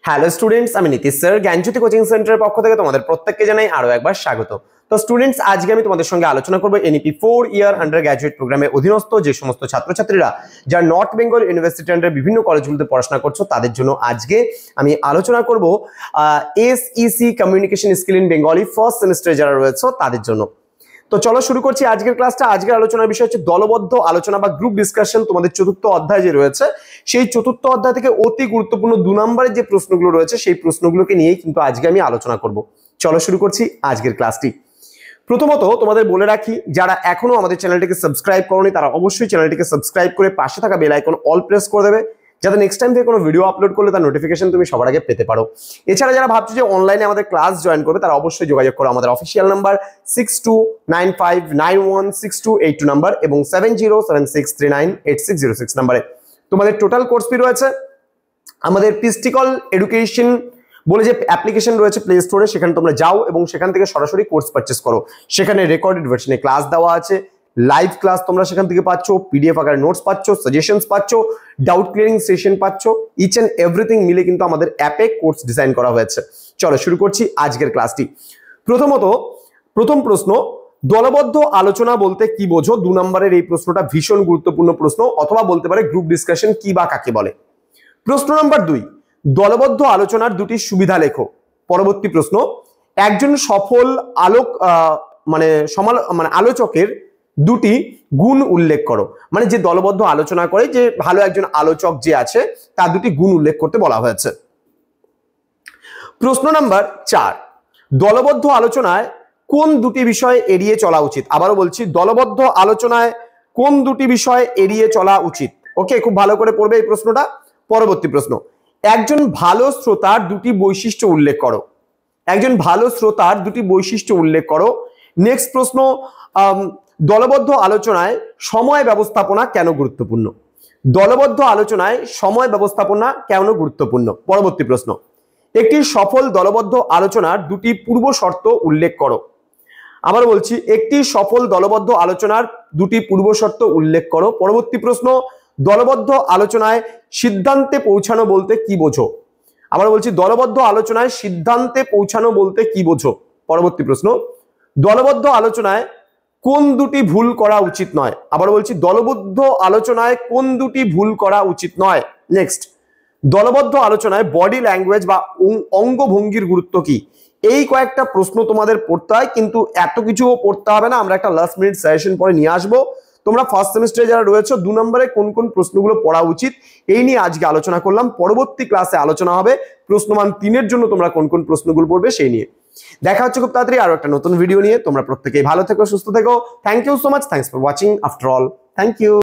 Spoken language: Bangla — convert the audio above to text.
হ্যালো স্টুডেন্টস, আমি নীতিশ স্যার জ্ঞানজ্যোতি কোচিং সেন্টারের পক্ষ থেকে তোমাদের প্রত্যেককে জানাই আরো একবার স্বাগত। তো স্টুডেন্টস, আজকে আমি তোমাদের সঙ্গে আলোচনা করব এনইপি 4 ইয়ার আন্ডার গ্র্যাজুয়েট প্রোগ্রামের অধীনস্থ যে সমস্ত ছাত্রছাত্রীরা যারা নর্থ বেঙ্গল ইউনিভার্সিটি আন্ডার বিভিন্ন কলেজগুলোতে পড়াশোনা করছো তাদের জন্য আজকে আমি আলোচনা করব SEC communication skill in Bengali first সেমিস্টারে যারা রয়েছে তাদের জন্য। তো চলো শুরু করছি আজকের ক্লাসটা। আজকের আলোচনার বিষয় হচ্ছে দলবদ্ধ আলোচনা বা গ্রুপ ডিসকাশন। তোমাদের চতুর্থ অধ্যায় যে রয়েছে সেই চতুর্থ অধ্যায় থেকে অতি গুরুত্বপূর্ণ 2 নম্বরের যে প্রশ্নগুলো রয়েছে সেই প্রশ্নগুলোকে নিয়েই কিন্তু আজকে আমি আলোচনা করব। চলো শুরু করছি আজকের ক্লাসটি। প্রথমত তোমাদের বলে রাখি, যারা এখনো আমাদের চ্যানেলটিকে সাবস্ক্রাইব করোনি তারা অবশ্যই চ্যানেলটিকে সাবস্ক্রাইব করে পাশে থাকা বেল আইকন অল প্রেস করে দেবে, যাতে নেক্সট টাইম থেকে কোনো ভিডিও আপলোড করলে তার নোটিফিকেশন তুমি সবার আগে পেতে পারো। এছাড়া যারা ভাবছো যে অনলাইনে আমাদের ক্লাস জয়েন করবে তারা অবশ্যই যোগাযোগ করো আমাদের অফিসিয়াল নাম্বার 6295916282 নাম্বার এবং 7076398606 নাম্বারে। তোমাদের টোটাল কোর্স ফি রয়েছে আমাদের পিস্টিকল এডুকেশন বলে যে অ্যাপ্লিকেশন রয়েছে প্লে স্টোরে, সেখানে তোমরা যাও এবং সেখান থেকে সরাসরি কোর্স পারচেস করো। সেখানে রেকর্ডেড ভার্সনে ক্লাস দেওয়া আছে, লাইভ ক্লাস তোমরা সেখান থেকে পাচ্ছ, পিডিএফ আকারে নোটস পাচ্ছ, সাজেশনস পাচ্ছ, ডাউট ক্লিয়ারিং সেশন পাচ্ছ, ইচ এন্ড এভরিথিং মিলে কিন্তু আমাদের অ্যাপে কোর্স ডিজাইন করা হয়েছে। চলো শুরু করছি আজকের ক্লাসটি। প্রথম প্রশ্ন, দলবদ্ধ আলোচনা বলতে কি বোঝো? 2 নম্বরের এই প্রশ্নটা ভীষণ গুরুত্বপূর্ণ প্রশ্ন, অথবা বলতে পারে গ্রুপ ডিসকাশন কি বা কাকে বলে। প্রশ্ন নাম্বার 2, দলবদ্ধ আলোচনার দুটি সুবিধা লেখো। পরবর্তী প্রশ্ন, একজন সফল আলোচকের দুটি গুণ উল্লেখ করো। মানে যে দলবদ্ধ আলোচনা করে, যে ভালো একজন আলোচক যে আছে তার দুটি গুণ উল্লেখ করতে বলা হয়েছে। প্রশ্ন নাম্বার 4, দলবদ্ধ আলোচনায় কোন দুটি বিষয় এড়িয়ে চলা উচিত? আবারও বলছি, দলবদ্ধ আলোচনায় কোন দুটি বিষয় এড়িয়ে চলা উচিত? ওকে, খুব ভালো করে পড়বে এই প্রশ্নটা। পরবর্তী প্রশ্ন, একজন ভালো শ্রোতার দুটি বৈশিষ্ট্য উল্লেখ করো। একজন ভালো শ্রোতার দুটি বৈশিষ্ট্য উল্লেখ করো। নেক্সট প্রশ্ন, দলবদ্ধ আলোচনায় সময় ব্যবস্থাপনা কেন গুরুত্বপূর্ণ? দলবদ্ধ আলোচনায় সময় ব্যবস্থাপনা কেন গুরুত্বপূর্ণ? পরবর্তী প্রশ্ন, একটি সফল দলবদ্ধ আলোচনার দুটি পূর্ব শর্ত উল্লেখ করো। আবার বলছি, একটি সফল দলবদ্ধ আলোচনার দুটি পূর্ব শর্ত উল্লেখ করো। পরবর্তী প্রশ্ন, দলবদ্ধ আলোচনায় সিদ্ধান্তে পৌঁছানো বলতে কি বোঝো? আবার বলছি, দলবদ্ধ আলোচনায় সিদ্ধান্তে পৌঁছানো বলতে কি বোঝো? পরবর্তী প্রশ্ন, দলবদ্ধ আলোচনায় কোন দুটি ভুল করা উচিত নয়? আবার বলছি, দলবদ্ধ আলোচনায় কোন দুটি ভুল করা উচিত নয়? নেক্সট, দলবদ্ধ আলোচনায় বডি ল্যাঙ্গুয়েজ বা অঙ্গভঙ্গির গুরুত্ব কি? এই কয়েকটা প্রশ্ন তোমাদের পড়তে হয়, কিন্তু এত কিছু পড়তে হবে না, আমরা একটা লাস্ট মিনিট সাজেশন পরে নিয়ে আসবো। তোমরা ফার্স্ট সেমিস্টারে যারা রয়েছে 2 নম্বরে কোন কোন প্রশ্নগুলো পড়া উচিত এই নিয়ে আজকে আলোচনা করলাম। পরবর্তী ক্লাসে আলোচনা হবে প্রশ্নমান 3 জন্য তোমরা কোন কোন প্রশ্নগুলো পড়বে সেই নিয়ে। দেখা হচ্ছে খুব তাড়াতাড়ি আরো একটা নতুন ভিডিও নিয়ে। তোমরা প্রত্যেকেই ভালো থেকো, সুস্থ থেকো। Thank you so much, thanks for watching after all. Thank you.